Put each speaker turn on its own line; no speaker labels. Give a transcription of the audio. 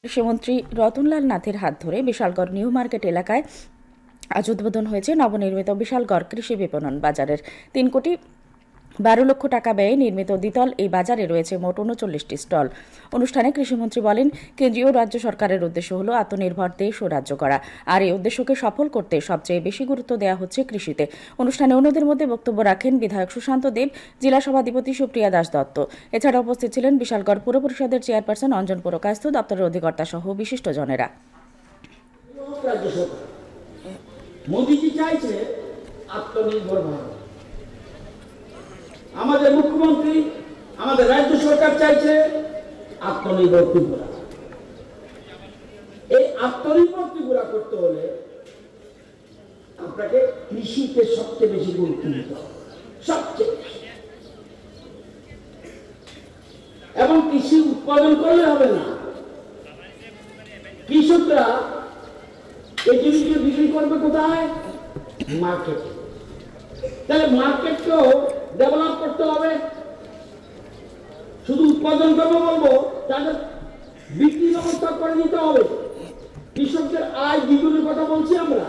কৃষিমন্ত্রী রতনলাল নাথের হাত ধরে বিশালগড় নিউ মার্কেট এলাকায় আজ উদ্বোধন হয়েছে নবনির্মিত বিশালগড় কৃষি বিপণন বাজারের। 3,12,00,000 টাকা ব্যয়ে নির্মিত দ্বিতল এই বাজারে রয়েছে মোট 39টি স্টল। অনুষ্ঠানে কৃষিমন্ত্রী বলেন, কেন্দ্রীয় রাজ্য সরকারের উদ্দেশ্য হল আত্মনির্ভর দেশ ও রাজ্য করা, আর এই উদ্দেশ্যকে সফল করতে সবচেয়ে বেশি গুরুত্ব দেওয়া হচ্ছে কৃষিতে। অনুষ্ঠানে অন্যদের মধ্যে বক্তব্য রাখেন বিধায়ক সুশান্ত দেব, জেলা সভাধিপতি সুপ্রিয়া দাস দত্ত। এছাড়া উপস্থিত ছিলেন বিশালগড় পুর পরিষদের চেয়ারপারসন অঞ্জন পুরকায়স্থ, দপ্তরের অধিকর্তা সহ বিশিষ্টজনেরা।
মোদীজি চাইছে আত্মনির্ভর ভারত, আমাদের মুখ্যমন্ত্রী আমাদের রাজ্য সরকার চাইছে আত্মনির্ভর ত্রিপুরা। এই আত্মনির্ভর ত্রিপুরা করতে হলে আপনাকে কৃষিতে সবচেয়ে বেশি গুরুত্ব দিতে হবে, সবচেয়ে বেশি। এবং কৃষি উৎপাদন করলে হবে না, কৃষকরা এই জিনিসগুলো বিক্রি করবে কোথায়? মার্কেটে। তাহলে মার্কেটকেও ডেভেলপ করতে হবে। শুধু উৎপাদন করবো বলবো, তাদের বিক্রি ব্যবস্থা করে দিতে হবে। কৃষকদের আয় দ্বিগুণের কথা বলছি আমরা।